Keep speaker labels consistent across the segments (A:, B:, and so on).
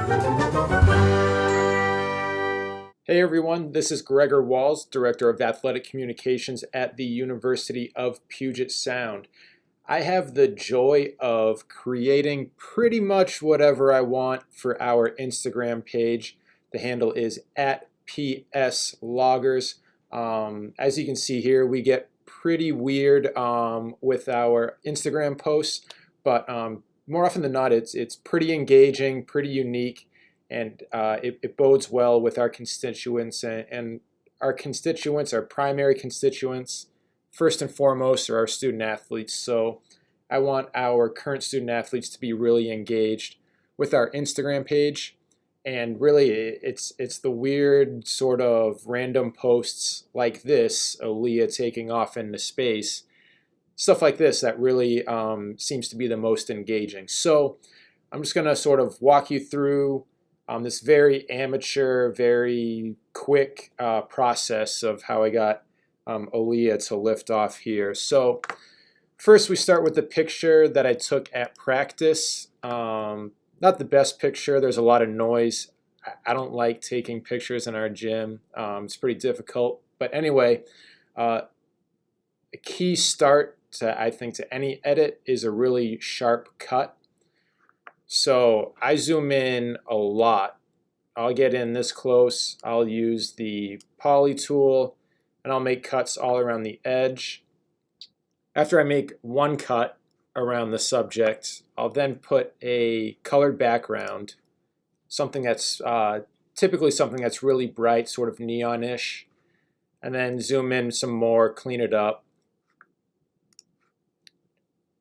A: Hey everyone, this is Gregor Walls, Director of Athletic Communications at the University of Puget Sound. I have the joy of creating pretty much whatever I want for our Instagram page. The handle is at PSLoggers. As you can see here, we get pretty weird with our Instagram posts, but more often than not, it's pretty engaging, pretty unique, and it bodes well with our constituents. And our constituents, our primary constituents, first and foremost, are our student athletes. So I want our current student athletes to be really engaged with our Instagram page. And really, it's the weird sort of random posts like this, Aaliyah taking off into space, stuff like this that really seems to be the most engaging. So I'm just going to sort of walk you through this very amateur, very quick process of how I got Aaliyah to lift off here. So first we start with the picture that I took at practice. Not the best picture. There's a lot of noise. I don't like taking pictures in our gym. It's pretty difficult. But anyway, a key start to, I think, to any edit is a really sharp cut. So I zoom in a lot. I'll get in this close. I'll use the poly tool, and I'll make cuts all around the edge. After I make one cut around the subject, I'll then put a colored background, something that's typically something that's really bright, sort of neon-ish, and then zoom in some more, clean it up.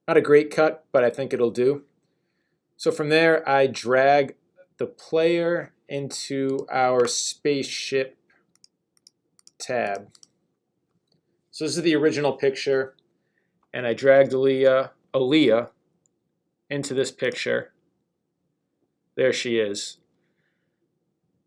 A: Not a great cut, but I think it'll do. So from there, I drag the player into our spaceship tab. So this is the original picture, and I dragged Aaliyah into this picture. There she is.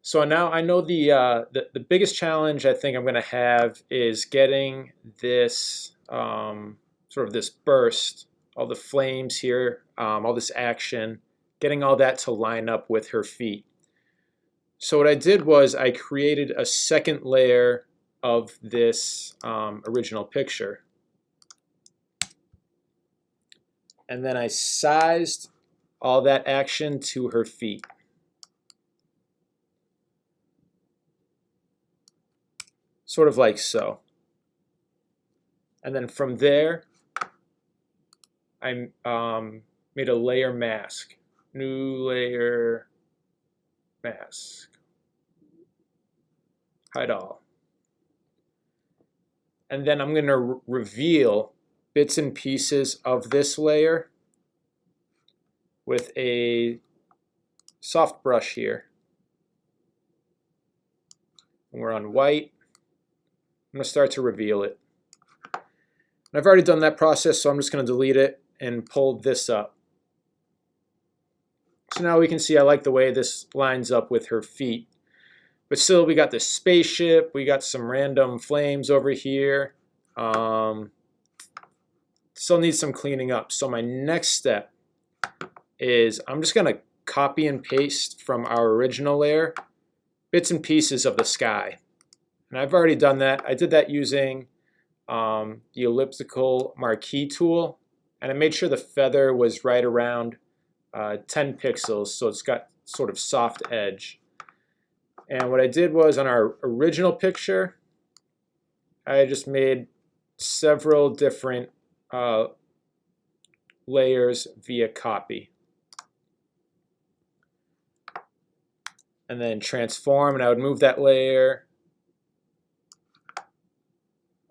A: So now I know the biggest challenge I think I'm going to have is getting this sort of this burst, all the flames here, all this action, getting all that to line up with her feet. So what I did was I created a second layer of this original picture. And then I sized all that action to her feet. Sort of like so. And then from there, I made a layer mask. New layer mask. Hide all. And then I'm going to reveal bits and pieces of this layer with a soft brush here. And we're on white. I'm going to start to reveal it. And I've already done that process, so I'm just going to delete it and pull this up. So now we can see I like the way this lines up with her feet. But still, we got the spaceship, we got some random flames over here. Still needs some cleaning up. So my next step is I'm just going to copy and paste from our original layer bits and pieces of the sky. And I've already done that. I did that using the elliptical marquee tool. And I made sure the feather was right around 10 pixels, so it's got sort of soft edge. And what I did was on our original picture, I just made several different layers via copy. And then transform, and I would move that layer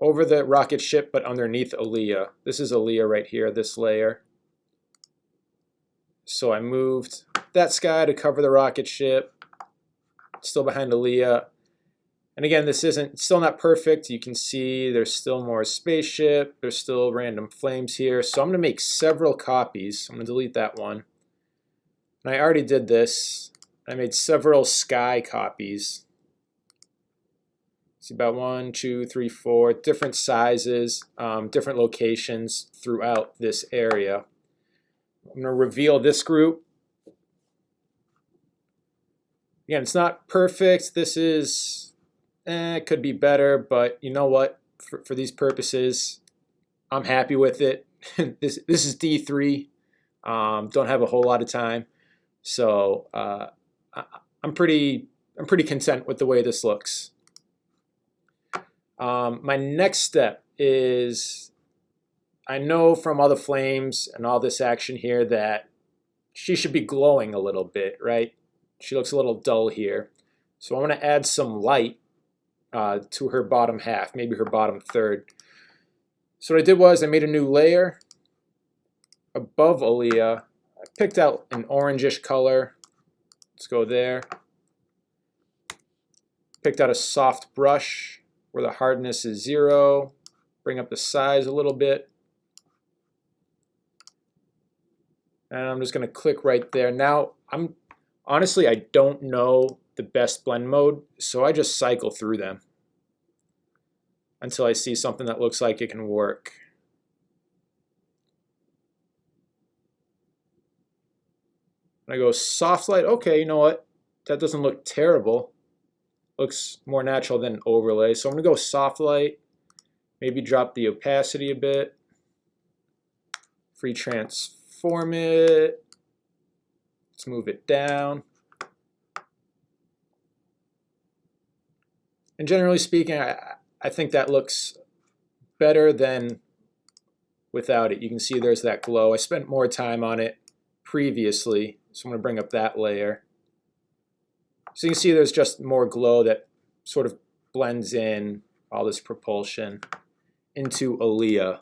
A: over the rocket ship, but underneath Aaliyah. This is Aaliyah right here, this layer. So I moved that sky to cover the rocket ship, still behind Aaliyah. And again, this isn't still not perfect. You can see there's still more spaceship. There's still random flames here. So I'm going to make several copies. I'm going to delete that one. And I already did this. I made several sky copies. See about 1, 2, 3, 4 different sizes, different locations throughout this area. I'm going to reveal this group. Again, it's not perfect. This is, it could be better, but you know what? For these purposes, I'm happy with it. This is D3. Don't have a whole lot of time, so I'm pretty content with the way this looks. My next step is, I know from all the flames and all this action here that she should be glowing a little bit, right? She looks a little dull here. So I want to add some light to her bottom half, maybe her bottom third. So what I did was I made a new layer above Aaliyah. I picked out an orangish color. Let's go there. Picked out a soft brush where the hardness is 0. Bring up the size a little bit. And I'm just going to click right there. Now, honestly, I don't know the best blend mode, so I just cycle through them until I see something that looks like it can work. And I go soft light. Okay, you know what? That doesn't look terrible. Looks more natural than overlay. So I'm going to go soft light. Maybe drop the opacity a bit. Free transform it. Let's move it down. And generally speaking, I think that looks better than without it. You can see there's that glow. I spent more time on it previously, so I'm going to bring up that layer. So you can see there's just more glow that sort of blends in all this propulsion into Aaliyah.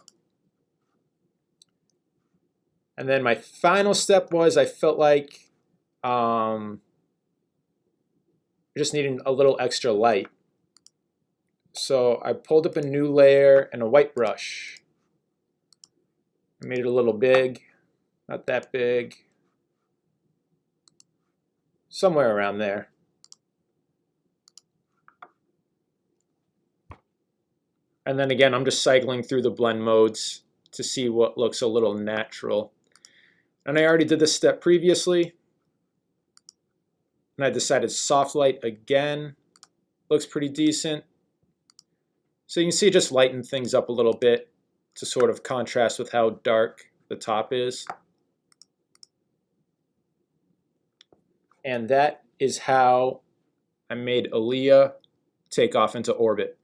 A: And then my final step was I felt like I just needed a little extra light. So I pulled up a new layer and a white brush. I made it a little big, not that big, somewhere around there. And then again, I'm just cycling through the blend modes to see what looks a little natural. And I already did this step previously. And I decided soft light again. Looks pretty decent. So you can see it just lightened things up a little bit to sort of contrast with how dark the top is. And that is how I made Aaliyah take off into orbit.